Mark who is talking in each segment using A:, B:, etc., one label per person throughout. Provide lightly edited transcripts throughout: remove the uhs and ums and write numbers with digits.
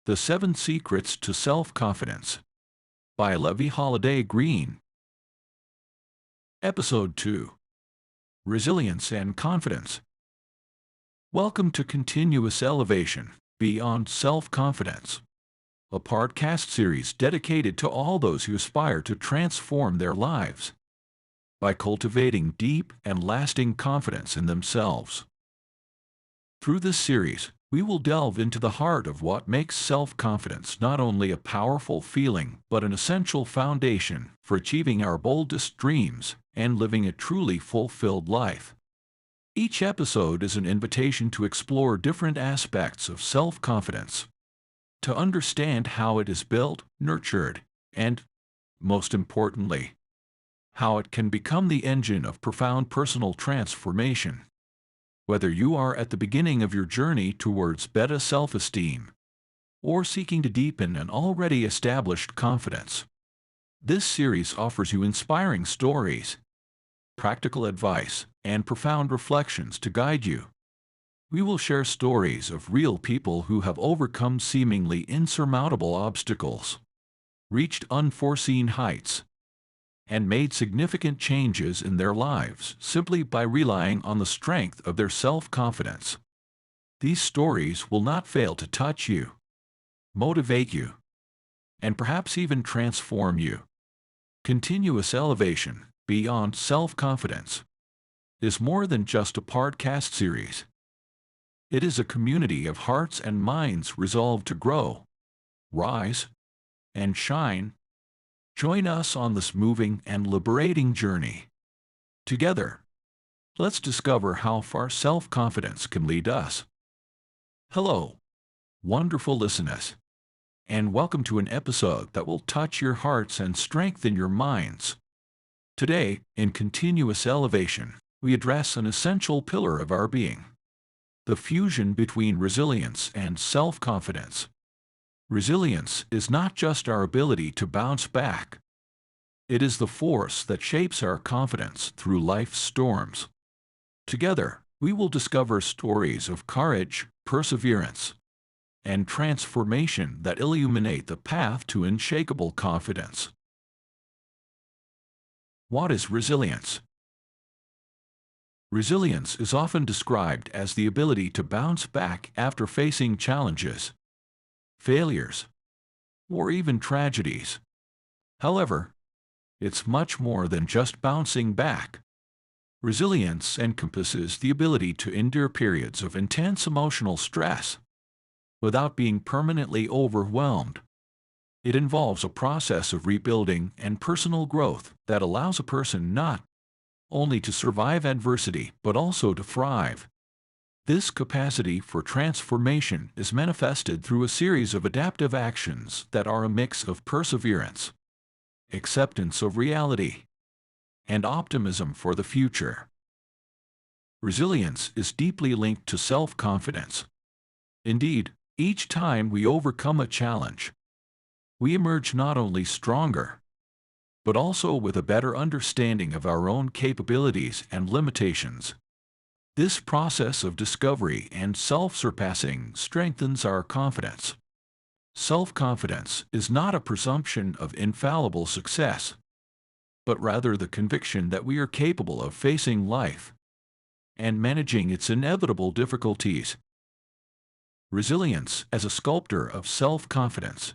A: The 7 Secrets to Self-Confidence by Levi Holiday Green. Episode 2. Resilience and Confidence. Welcome to Continuous Elevation Beyond Self-Confidence, a podcast series dedicated to all those who aspire to transform their lives by cultivating deep and lasting confidence in themselves. Through this series, we will delve into the heart of what makes self-confidence not only a powerful feeling but an essential foundation for achieving our boldest dreams and living a truly fulfilled life. Each episode is an invitation to explore different aspects of self-confidence, to understand how it is built, nurtured, and, most importantly, how it can become the engine of profound personal transformation. Whether you are at the beginning of your journey towards better self-esteem or seeking to deepen an already established confidence, this series offers you inspiring stories, practical advice, and profound reflections to guide you. We will share stories of real people who have overcome seemingly insurmountable obstacles, reached unforeseen heights, and made significant changes in their lives simply by relying on the strength of their self-confidence. These stories will not fail to touch you, motivate you, and perhaps even transform you. Continuous Elevation Beyond Self-Confidence is more than just a podcast series. It is a community of hearts and minds resolved to grow, rise, and shine. Join us on this moving and liberating journey. Together, let's discover how far self-confidence can lead us. Hello, wonderful listeners, and welcome to an episode that will touch your hearts and strengthen your minds. Today, in Continuous Elevation, we address an essential pillar of our being: the fusion between resilience and self-confidence. Resilience is not just our ability to bounce back. It is the force that shapes our confidence through life's storms. Together, we will discover stories of courage, perseverance, and transformation that illuminate the path to unshakable confidence. What is resilience? Resilience is often described as the ability to bounce back after facing challenges, failures, or even tragedies. However, it's much more than just bouncing back. Resilience encompasses the ability to endure periods of intense emotional stress without being permanently overwhelmed. It involves a process of rebuilding and personal growth that allows a person not only to survive adversity but also to thrive. This capacity for transformation is manifested through a series of adaptive actions that are a mix of perseverance, acceptance of reality, and optimism for the future. Resilience is deeply linked to self-confidence. Indeed, each time we overcome a challenge, we emerge not only stronger, but also with a better understanding of our own capabilities and limitations. This process of discovery and self-surpassing strengthens our confidence. Self-confidence is not a presumption of infallible success, but rather the conviction that we are capable of facing life and managing its inevitable difficulties. Resilience as a sculptor of self-confidence.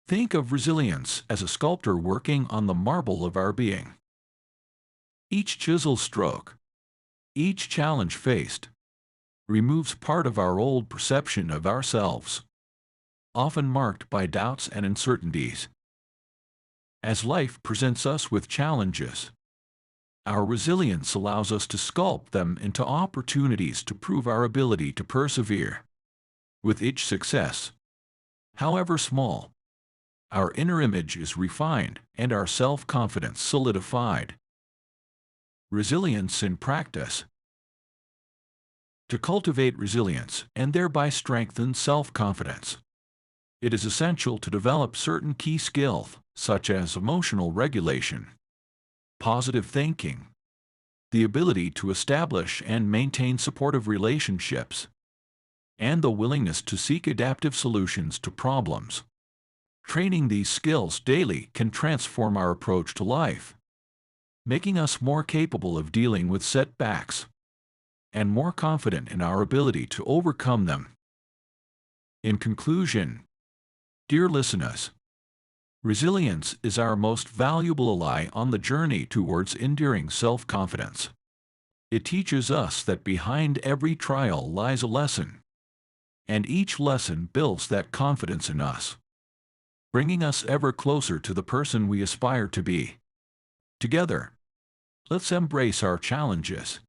A: Think of resilience as a sculptor working on the marble of our being. Each chisel stroke, each challenge faced, removes part of our old perception of ourselves, often marked by doubts and uncertainties. As life presents us with challenges, our resilience allows us to sculpt them into opportunities to prove our ability to persevere. With each success, however small, our inner image is refined and our self-confidence solidified. Resilience in practice. To cultivate resilience and thereby strengthen self-confidence, it is essential to develop certain key skills, such as emotional regulation, positive thinking, the ability to establish and maintain supportive relationships, and the willingness to seek adaptive solutions to problems. Training these skills daily can transform our approach to life, making us more capable of dealing with setbacks and more confident in our ability to overcome them. In conclusion, dear listeners, resilience is our most valuable ally on the journey towards enduring self-confidence. It teaches us that behind every trial lies a lesson, and each lesson builds that confidence in us, bringing us ever closer to the person we aspire to be. Together, let's embrace our challenges,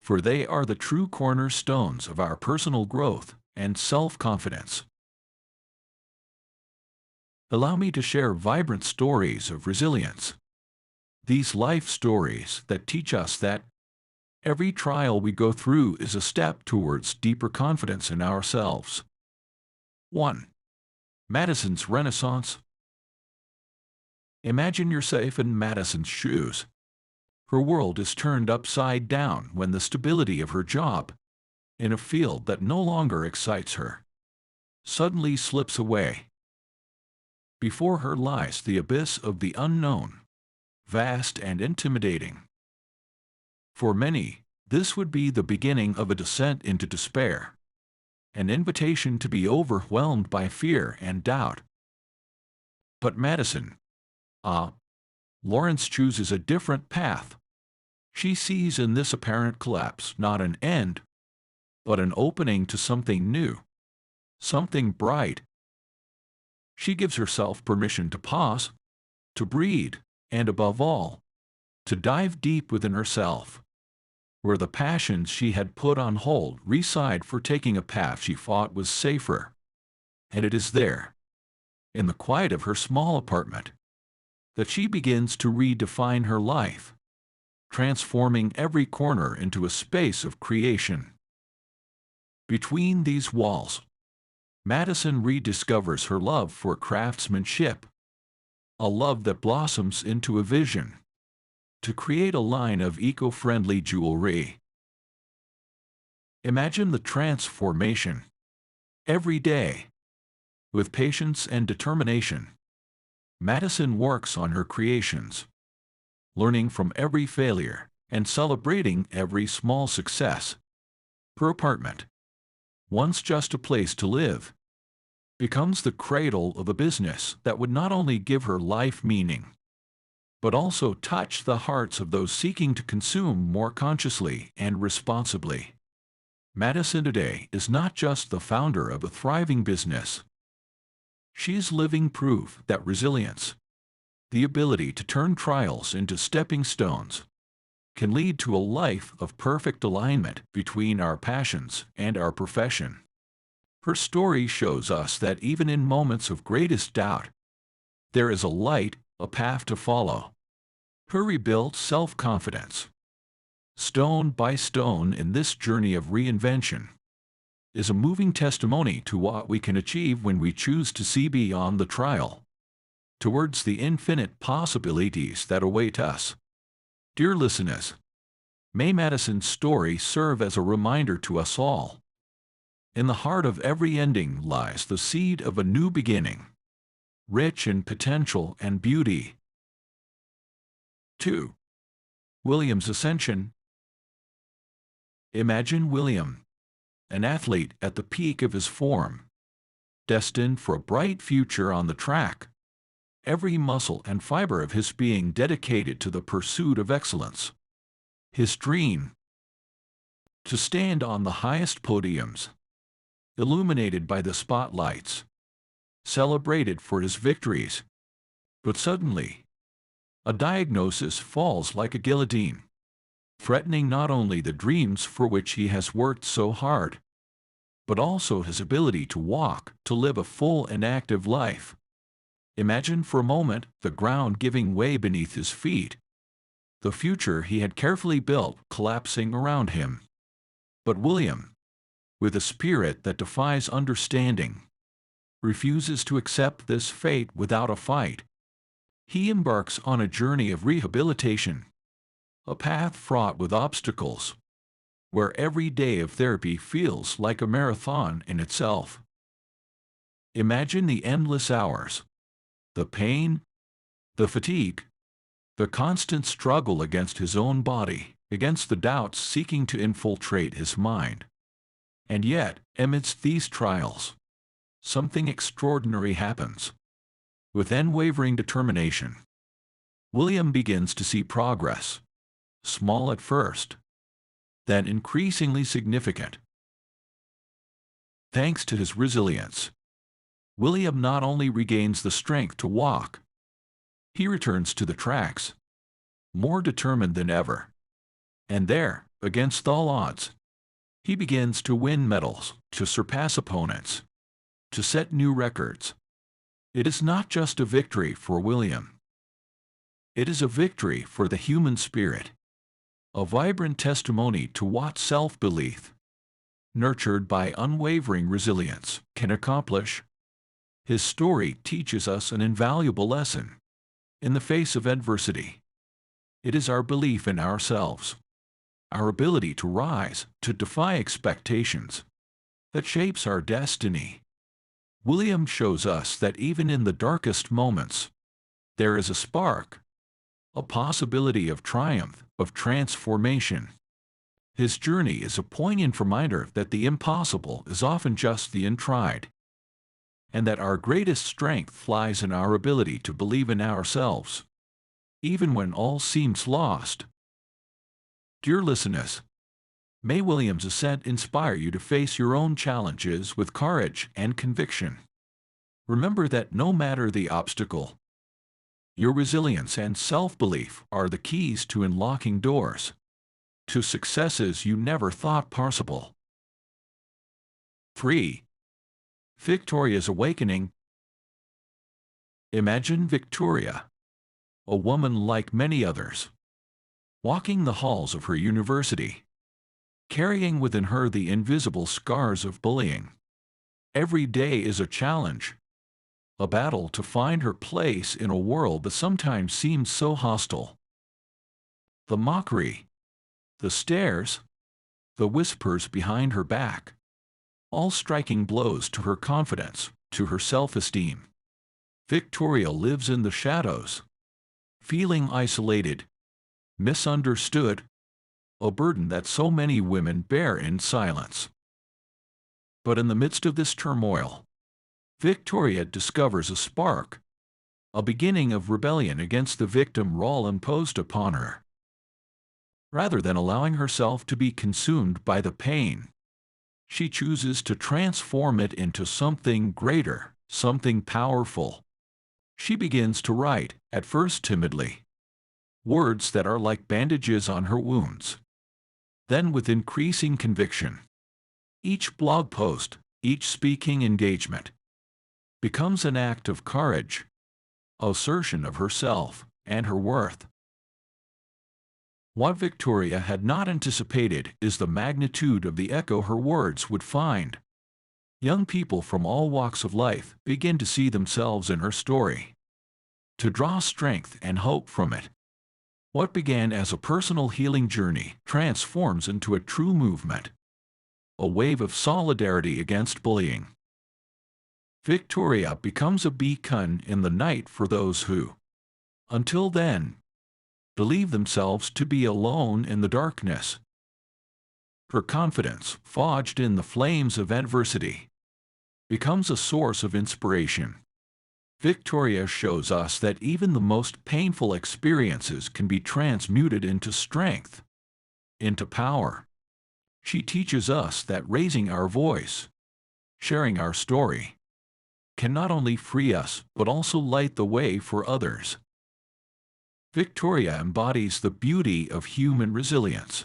A: for they are the true cornerstones of our personal growth and self-confidence. Allow me to share vibrant stories of resilience. These life stories that teach us that every trial we go through is a step towards deeper confidence in ourselves. 1. Madison's Renaissance. Imagine yourself in Madison's shoes. Her world is turned upside down when the stability of her job, in a field that no longer excites her, suddenly slips away. Before her lies the abyss of the unknown, vast and intimidating. For many, this would be the beginning of a descent into despair, an invitation to be overwhelmed by fear and doubt. But Madison, Lawrence chooses a different path. She sees in this apparent collapse not an end, but an opening to something new, something bright. She gives herself permission to pause, to breathe, and above all, to dive deep within herself, where the passions she had put on hold reside for taking a path she thought was safer. And it is there, in the quiet of her small apartment, that she begins to redefine her life, transforming every corner into a space of creation. Between these walls, Madison rediscovers her love for craftsmanship, a love that blossoms into a vision to create a line of eco-friendly jewelry. Imagine the transformation. Every day, with patience and determination, Madison works on her creations, learning from every failure and celebrating every small success. Her apartment, once just a place to live, becomes the cradle of a business that would not only give her life meaning, but also touch the hearts of those seeking to consume more consciously and responsibly. Madison today is not just the founder of a thriving business. She is living proof that resilience, the ability to turn trials into stepping stones, can lead to a life of perfect alignment between our passions and our profession. Her story shows us that even in moments of greatest doubt, there is a light, a path to follow. Her rebuilt self-confidence, stone by stone in this journey of reinvention, is a moving testimony to what we can achieve when we choose to see beyond the trial, towards the infinite possibilities that await us. Dear listeners, may Madison's story serve as a reminder to us all. In the heart of every ending lies the seed of a new beginning, rich in potential and beauty. 2. William's Ascension. Imagine William, an athlete at the peak of his form, destined for a bright future on the track, every muscle and fiber of his being dedicated to the pursuit of excellence. His dream, to stand on the highest podiums, illuminated by the spotlights, celebrated for his victories. But suddenly, a diagnosis falls like a guillotine, threatening not only the dreams for which he has worked so hard, but also his ability to walk, to live a full and active life. Imagine for a moment the ground giving way beneath his feet, the future he had carefully built collapsing around him. But William, with a spirit that defies understanding, refuses to accept this fate without a fight. He embarks on a journey of rehabilitation, a path fraught with obstacles, where every day of therapy feels like a marathon in itself. Imagine the endless hours, the pain, the fatigue, the constant struggle against his own body, against the doubts seeking to infiltrate his mind. And yet, amidst these trials, something extraordinary happens. With unwavering determination, William begins to see progress, small at first, then increasingly significant. Thanks to his resilience, William not only regains the strength to walk, he returns to the tracks, more determined than ever. And there, against all odds, he begins to win medals, to surpass opponents, to set new records. It is not just a victory for William. It is a victory for the human spirit, a vibrant testimony to what self-belief, nurtured by unwavering resilience, can accomplish. His story teaches us an invaluable lesson. In the face of adversity, it is our belief in ourselves, our ability to rise, to defy expectations, that shapes our destiny. William shows us that even in the darkest moments, there is a spark, a possibility of triumph, of transformation. His journey is a poignant reminder that the impossible is often just the untried, and that our greatest strength lies in our ability to believe in ourselves, even when all seems lost. Dear listeners, may William's ascent inspire you to face your own challenges with courage and conviction. Remember that no matter the obstacle, your resilience and self-belief are the keys to unlocking doors to successes you never thought possible. 3. Victoria's awakening. Imagine Victoria, a woman like many others, walking the halls of her university, carrying within her the invisible scars of bullying. Every day is a challenge, a battle to find her place in a world that sometimes seems so hostile. The mockery, the stares, the whispers behind her back, all striking blows to her confidence, to her self-esteem. Victoria lives in the shadows, feeling isolated, misunderstood, a burden that so many women bear in silence. But in the midst of this turmoil, Victoria discovers a spark, a beginning of rebellion against the victim role imposed upon her. Rather than allowing herself to be consumed by the pain, she chooses to transform it into something greater, something powerful. She begins to write, at first timidly, words that are like bandages on her wounds. Then with increasing conviction, each blog post, each speaking engagement, becomes an act of courage, assertion of herself and her worth. What Victoria had not anticipated is the magnitude of the echo her words would find. Young people from all walks of life begin to see themselves in her story, to draw strength and hope from it. What began as a personal healing journey transforms into a true movement, a wave of solidarity against bullying. Victoria becomes a beacon in the night for those who, until then, believe themselves to be alone in the darkness. Her confidence, forged in the flames of adversity, becomes a source of inspiration. Victoria shows us that even the most painful experiences can be transmuted into strength, into power. She teaches us that raising our voice, sharing our story, can not only free us but also light the way for others. Victoria embodies the beauty of human resilience,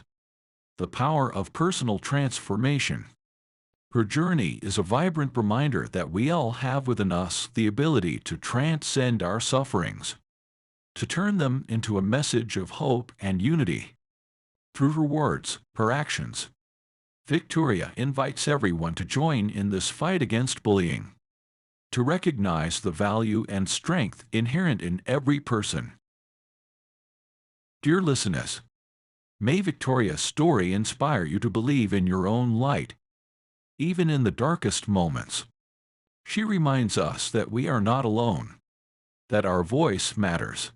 A: the power of personal transformation. Her journey is a vibrant reminder that we all have within us the ability to transcend our sufferings, to turn them into a message of hope and unity. Through her words, her actions, Victoria invites everyone to join in this fight against bullying, to recognize the value and strength inherent in every person. Dear listeners, May Victoria's story inspire you to believe in your own light, even in the darkest moments. She reminds us that we are not alone, that our voice matters,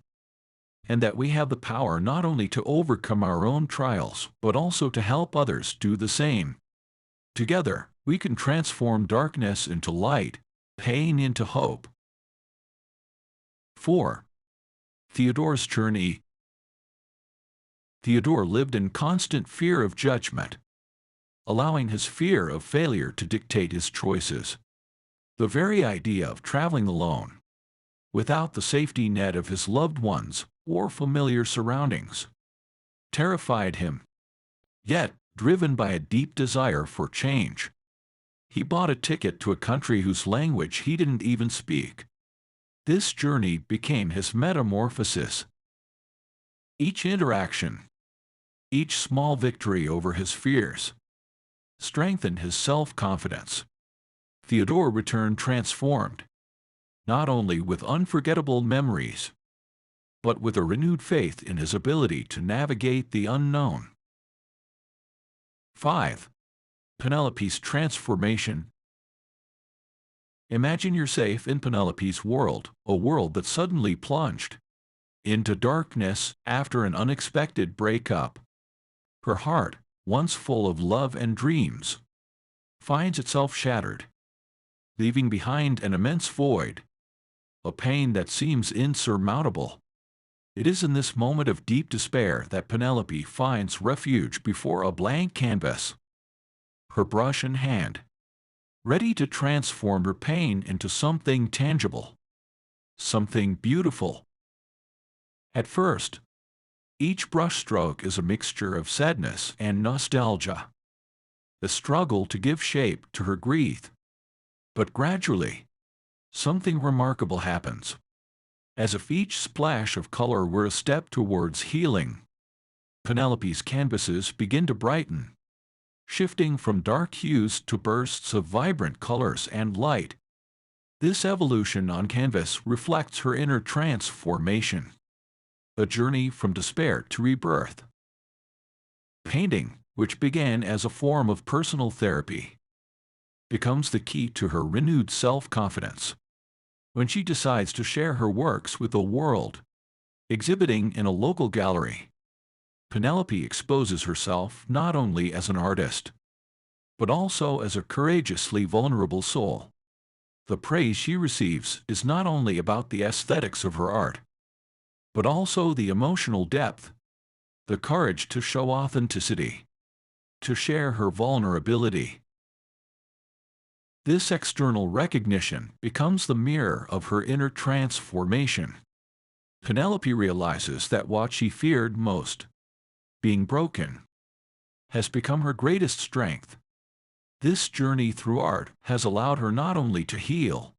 A: and that we have the power not only to overcome our own trials, but also to help others do the same. Together, we can transform darkness into light, pain into hope. 4. Theodore's journey. Theodore lived in constant fear of judgment, allowing his fear of failure to dictate his choices. The very idea of traveling alone, without the safety net of his loved ones or familiar surroundings, terrified him. Yet, driven by a deep desire for change, he bought a ticket to a country whose language he didn't even speak. This journey became his metamorphosis. Each interaction, each small victory over his fears, strengthened his self-confidence. Theodore returned transformed, not only with unforgettable memories, but with a renewed faith in his ability to navigate the unknown. 5. Penelope's transformation. Imagine you're safe in Penelope's world, a world that suddenly plunged into darkness after an unexpected breakup. Her heart, once full of love and dreams, finds itself shattered, leaving behind an immense void, a pain that seems insurmountable. It is in this moment of deep despair that Penelope finds refuge before a blank canvas, her brush in hand, ready to transform her pain into something tangible, something beautiful. At first, each brushstroke is a mixture of sadness and nostalgia, a struggle to give shape to her grief. But gradually, something remarkable happens. As if each splash of color were a step towards healing, Penelope's canvases begin to brighten, shifting from dark hues to bursts of vibrant colors and light. This evolution on canvas reflects her inner transformation, a journey from despair to rebirth. Painting, which began as a form of personal therapy, becomes the key to her renewed self-confidence. When she decides to share her works with the world, exhibiting in a local gallery, Penelope exposes herself not only as an artist, but also as a courageously vulnerable soul. The praise she receives is not only about the aesthetics of her art, but also the emotional depth, the courage to show authenticity, to share her vulnerability. This external recognition becomes the mirror of her inner transformation. Penelope realizes that what she feared most, being broken, has become her greatest strength. This journey through art has allowed her not only to heal,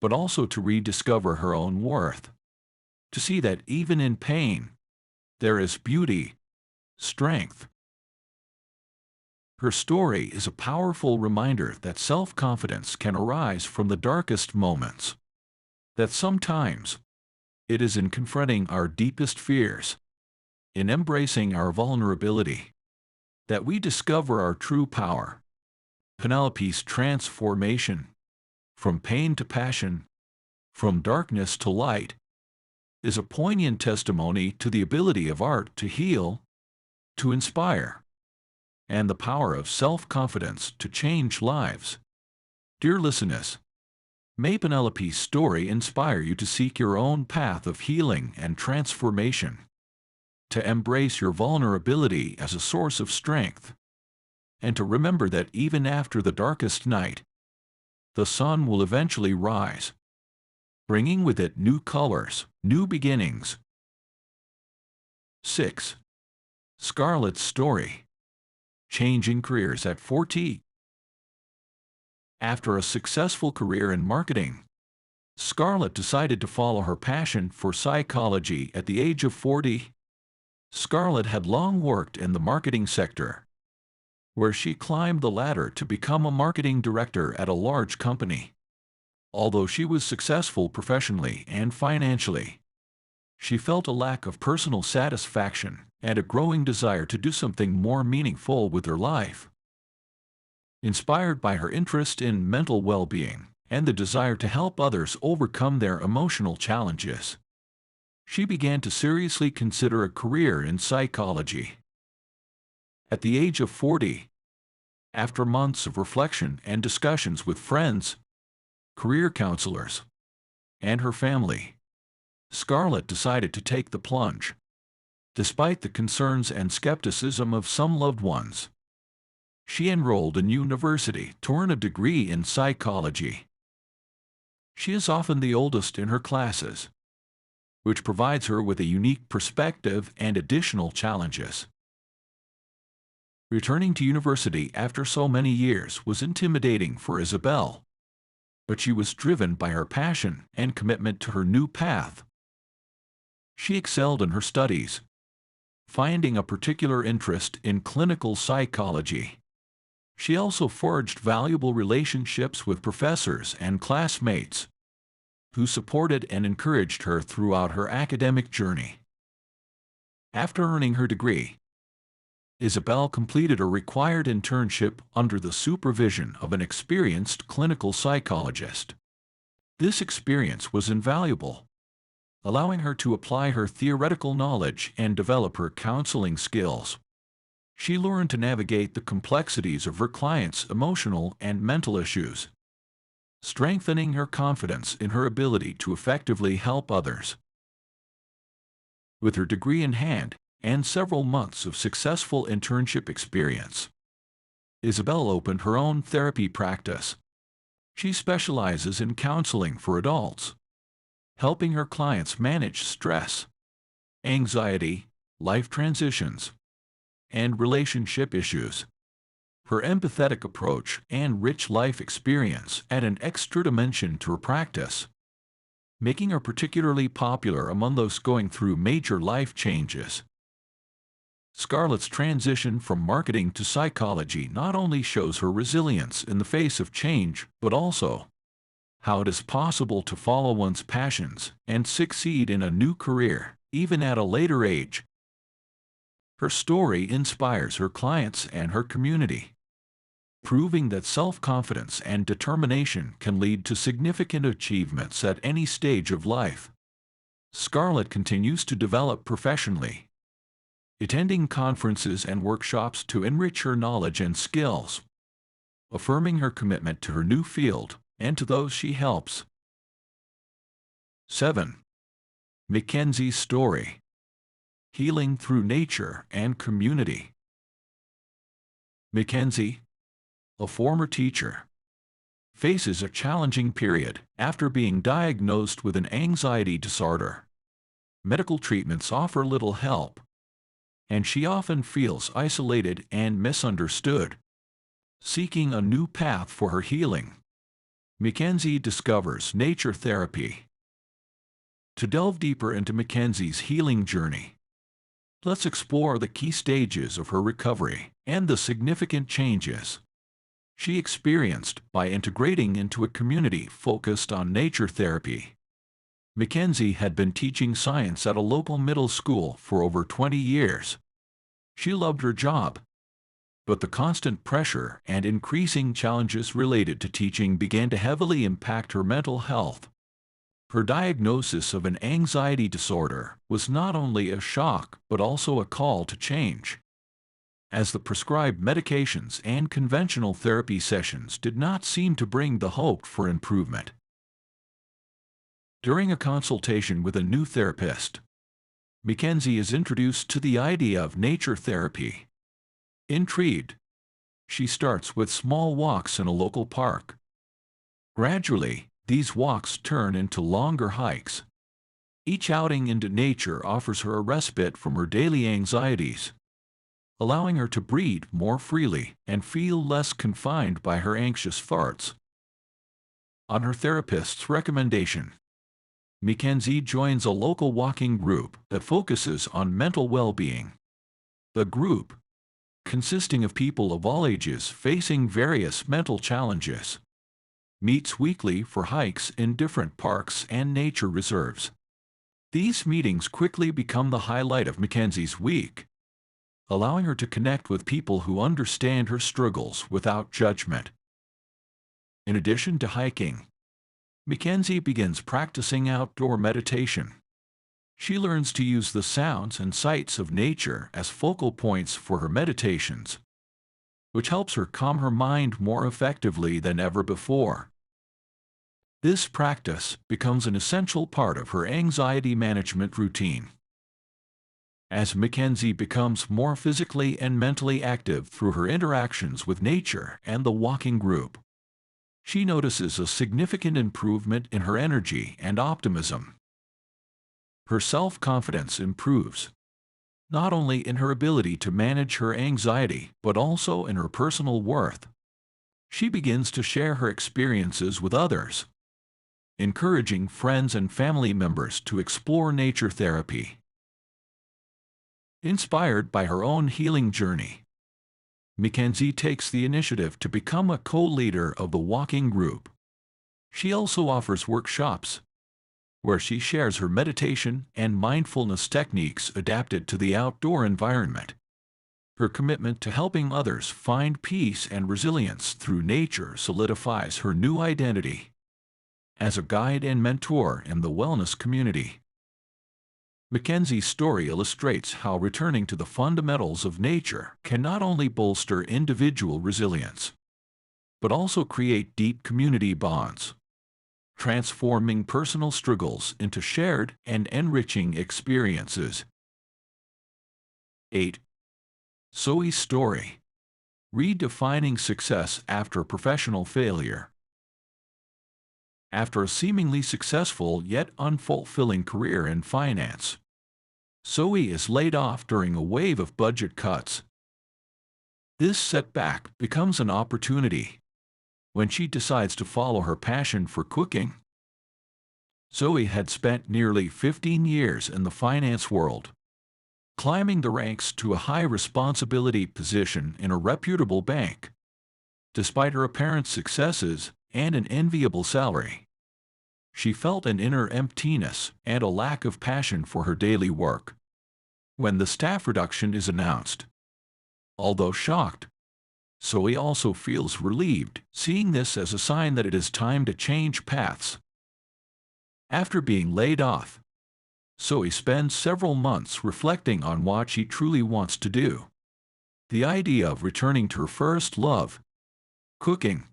A: but also to rediscover her own worth, to see that even in pain, there is beauty, strength. Her story is a powerful reminder that self-confidence can arise from the darkest moments, that sometimes it is in confronting our deepest fears, in embracing our vulnerability, that we discover our true power. Penelope's transformation, from pain to passion, from darkness to light, is a poignant testimony to the ability of art to heal, to inspire, and the power of self-confidence to change lives. Dear listeners, may Penelope's story inspire you to seek your own path of healing and transformation, to embrace your vulnerability as a source of strength, and to remember that even after the darkest night, the sun will eventually rise, bringing with it new colors, new beginnings. 6. Scarlett's story. Changing careers at 40. After a successful career in marketing, Scarlett decided to follow her passion for psychology at the age of 40. Scarlett had long worked in the marketing sector, where she climbed the ladder to become a marketing director at a large company. Although she was successful professionally and financially, She felt a lack of personal satisfaction and a growing desire to do something more meaningful with her life. Inspired by her interest in mental well-being and the desire to help others overcome their emotional challenges, she began to seriously consider a career in psychology. At the age of 40, after months of reflection and discussions with friends, career counselors, and her family, Scarlett decided to take the plunge. Despite the concerns and skepticism of some loved ones, she enrolled in university to earn a degree in psychology. She is often the oldest in her classes, which provides her with a unique perspective and additional challenges. Returning to university after so many years was intimidating for Isabel, but she was driven by her passion and commitment to her new path. She excelled in her studies, finding a particular interest in clinical psychology. She also forged valuable relationships with professors and classmates, who supported and encouraged her throughout her academic journey. After earning her degree, Isabel completed a required internship under the supervision of an experienced clinical psychologist. This experience was invaluable, allowing her to apply her theoretical knowledge and develop her counseling skills. She learned to navigate the complexities of her clients' emotional and mental issues, strengthening her confidence in her ability to effectively help others. With her degree in hand and several months of successful internship experience, Isabel opened her own therapy practice. She specializes in counseling for adults, helping her clients manage stress, anxiety, life transitions, and relationship issues. Her empathetic approach and rich life experience add an extra dimension to her practice, making her particularly popular among those going through major life changes. Scarlett's transition from marketing to psychology not only shows her resilience in the face of change, but also how it is possible to follow one's passions and succeed in a new career, even at a later age. Her story inspires her clients and her community, proving that self-confidence and determination can lead to significant achievements at any stage of life. Scarlett continues to develop professionally, attending conferences and workshops to enrich her knowledge and skills, affirming her commitment to her new field and to those she helps. 7. Mackenzie's story: healing through nature and community. Mackenzie, a former teacher, faces a challenging period after being diagnosed with an anxiety disorder. Medical treatments offer little help, and she often feels isolated and misunderstood. Seeking a new path for her healing, Mackenzie discovers nature therapy. To delve deeper into Mackenzie's healing journey, let's explore the key stages of her recovery and the significant changes she experienced by integrating into a community focused on nature therapy. Mackenzie had been teaching science at a local middle school for over 20 years. She loved her job, but the constant pressure and increasing challenges related to teaching began to heavily impact her mental health. Her diagnosis of an anxiety disorder was not only a shock but also a call to change, as the prescribed medications and conventional therapy sessions did not seem to bring the hope for improvement. During a consultation with a new therapist, Mackenzie is introduced to the idea of nature therapy. Intrigued, she starts with small walks in a local park. Gradually, these walks turn into longer hikes. Each outing into nature offers her a respite from her daily anxieties, allowing her to breathe more freely and feel less confined by her anxious thoughts. On her therapist's recommendation, Mackenzie joins a local walking group that focuses on mental well-being. The group, consisting of people of all ages facing various mental challenges, meets weekly for hikes in different parks and nature reserves. These meetings quickly become the highlight of Mackenzie's week, allowing her to connect with people who understand her struggles without judgment. In addition to hiking, Mackenzie begins practicing outdoor meditation. She learns to use the sounds and sights of nature as focal points for her meditations, which helps her calm her mind more effectively than ever before. This practice becomes an essential part of her anxiety management routine. As Mackenzie becomes more physically and mentally active through her interactions with nature and the walking group, she notices a significant improvement in her energy and optimism. Her self-confidence improves, not only in her ability to manage her anxiety, but also in her personal worth. She begins to share her experiences with others, encouraging friends and family members to explore nature therapy. Inspired by her own healing journey, Mackenzie takes the initiative to become a co-leader of the walking group. She also offers workshops, where she shares her meditation and mindfulness techniques adapted to the outdoor environment. Her commitment to helping others find peace and resilience through nature solidifies her new identity as a guide and mentor in the wellness community. Mackenzie's story illustrates how returning to the fundamentals of nature can not only bolster individual resilience, but also create deep community bonds, transforming personal struggles into shared and enriching experiences. 8. Zoe's story. Redefining success after professional failure. After a seemingly successful yet unfulfilling career in finance, Zoe is laid off during a wave of budget cuts. This setback becomes an opportunity when she decides to follow her passion for cooking. Zoe had spent nearly 15 years in the finance world, climbing the ranks to a high-responsibility position in a reputable bank. Despite her apparent successes and an enviable salary, she felt an inner emptiness and a lack of passion for her daily work. When the staff reduction is announced, although shocked, Zoe also feels relieved, seeing this as a sign that it is time to change paths. After being laid off, Zoe spends several months reflecting on what she truly wants to do. The idea of returning to her first love, cooking,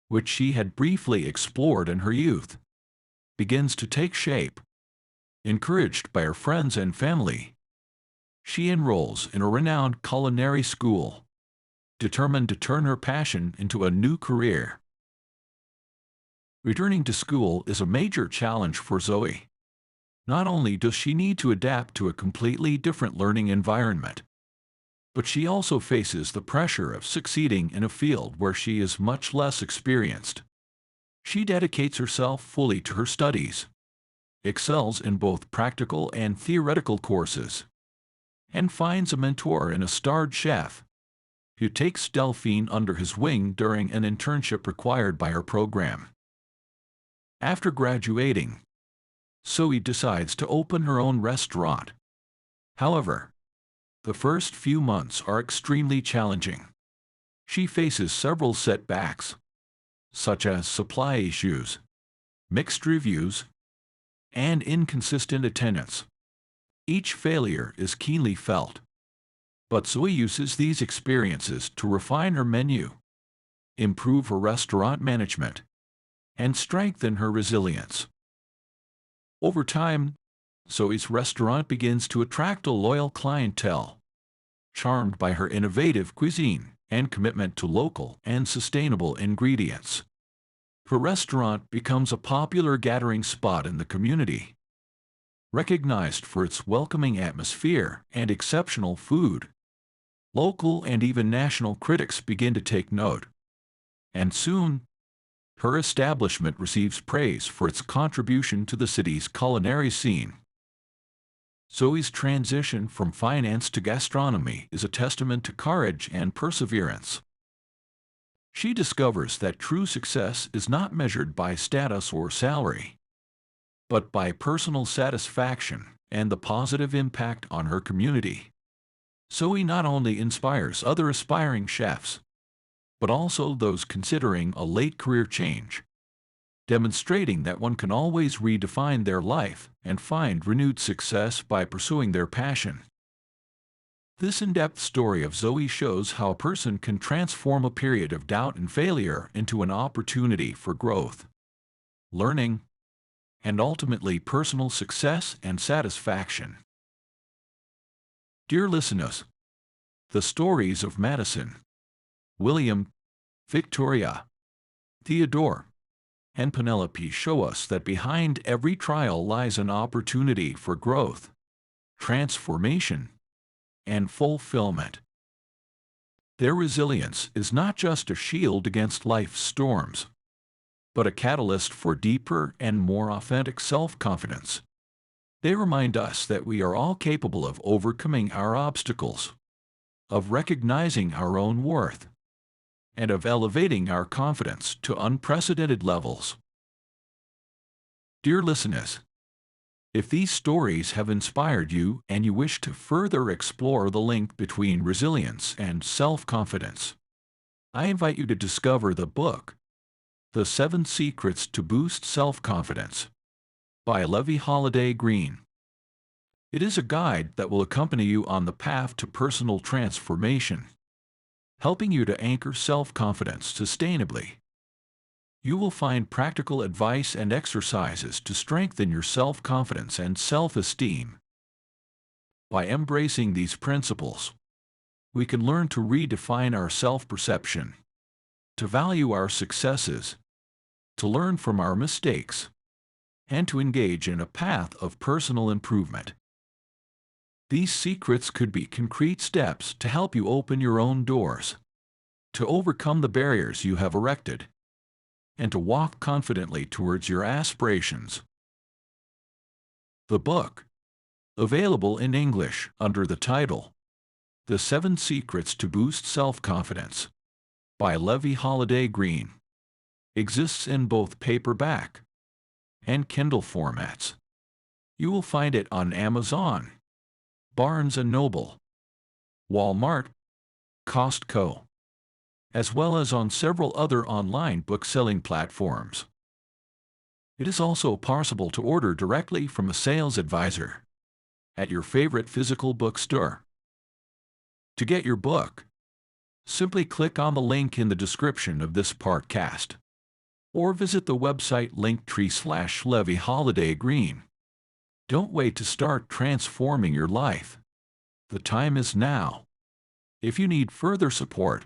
A: which she had briefly explored in her youth, begins to take shape. Encouraged by her friends and family, she enrolls in a renowned culinary school, determined to turn her passion into a new career. Returning to school is a major challenge for Zoe. Not only does she need to adapt to a completely different learning environment, but she also faces the pressure of succeeding in a field where she is much less experienced. She dedicates herself fully to her studies, excels in both practical and theoretical courses, and finds a mentor in a starred chef who takes Delphine under his wing during an internship required by her program. After graduating, Zoe decides to open her own restaurant. However, the first few months are extremely challenging. She faces several setbacks, such as supply issues, mixed reviews, and inconsistent attendance. Each failure is keenly felt, but Zoe uses these experiences to refine her menu, improve her restaurant management, and strengthen her resilience. Over time, Zoe's restaurant begins to attract a loyal clientele, charmed by her innovative cuisine and commitment to local and sustainable ingredients. Her restaurant becomes a popular gathering spot in the community, recognized for its welcoming atmosphere and exceptional food. Local and even national critics begin to take note, and soon, her establishment receives praise for its contribution to the city's culinary scene. Zoe's transition from finance to gastronomy is a testament to courage and perseverance. She discovers that true success is not measured by status or salary, but by personal satisfaction and the positive impact on her community. Zoe not only inspires other aspiring chefs, but also those considering a late career change, demonstrating that one can always redefine their life and find renewed success by pursuing their passion. This in-depth story of Zoe shows how a person can transform a period of doubt and failure into an opportunity for growth, learning, and ultimately personal success and satisfaction. Dear listeners, the stories of Madison, William, Victoria, Theodore, and Penelope show us that behind every trial lies an opportunity for growth, transformation, and fulfillment. Their resilience is not just a shield against life's storms, but a catalyst for deeper and more authentic self-confidence. They remind us that we are all capable of overcoming our obstacles, of recognizing our own worth, and of elevating our confidence to unprecedented levels. Dear listeners, if these stories have inspired you and you wish to further explore the link between resilience and self-confidence, I invite you to discover the book, The 7 Secrets to Boost Self-Confidence, by Levi Holiday Green. It is a guide that will accompany you on the path to personal transformation, helping you to anchor self-confidence sustainably. You will find practical advice and exercises to strengthen your self-confidence and self-esteem. By embracing these principles, we can learn to redefine our self-perception, to value our successes, to learn from our mistakes, and to engage in a path of personal improvement. These secrets could be concrete steps to help you open your own doors, to overcome the barriers you have erected, and to walk confidently towards your aspirations. The book, available in English under the title, The 7 Secrets to Boost Self-Confidence, by Levi Holiday Green, exists in both paperback and Kindle formats. You will find it on Amazon, Barnes & Noble, Walmart, Costco, as well as on several other online book-selling platforms. It is also possible to order directly from a sales advisor at your favorite physical bookstore. To get your book, simply click on the link in the description of this podcast, or visit the website linktree/Levi Holiday Green. Don't wait to start transforming your life. The time is now. If you need further support,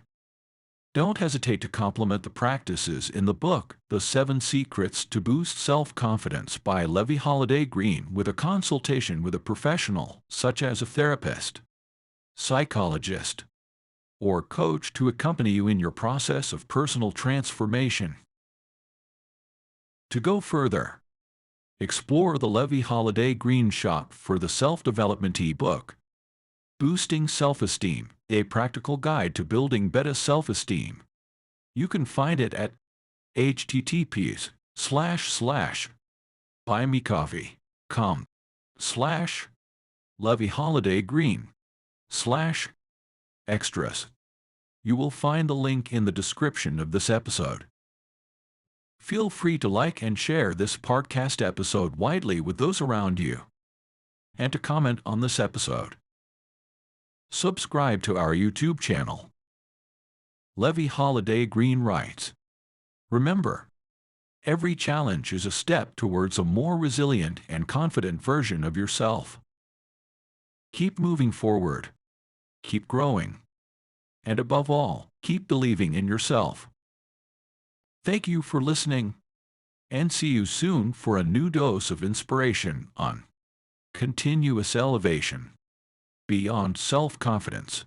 A: don't hesitate to complement the practices in the book, The 7 Secrets to Boost Self-Confidence by Levi Holiday Green, with a consultation with a professional, such as a therapist, psychologist, or coach to accompany you in your process of personal transformation. To go further, explore the Levi Holiday Green shop for the self-development e-book, Boosting Self-Esteem, a practical guide to building better self-esteem. You can find it at https://buymecoffee.com/Levi Holiday Green/extras. You will find the link in the description of this episode. Feel free to like and share this podcast episode widely with those around you, and to comment on this episode. Subscribe to our YouTube channel. Levi Holiday Green writes, "Remember, every challenge is a step towards a more resilient and confident version of yourself. Keep moving forward, keep growing, and above all, keep believing in yourself." Thank you for listening, and see you soon for a new dose of inspiration on continuous elevation beyond self-confidence.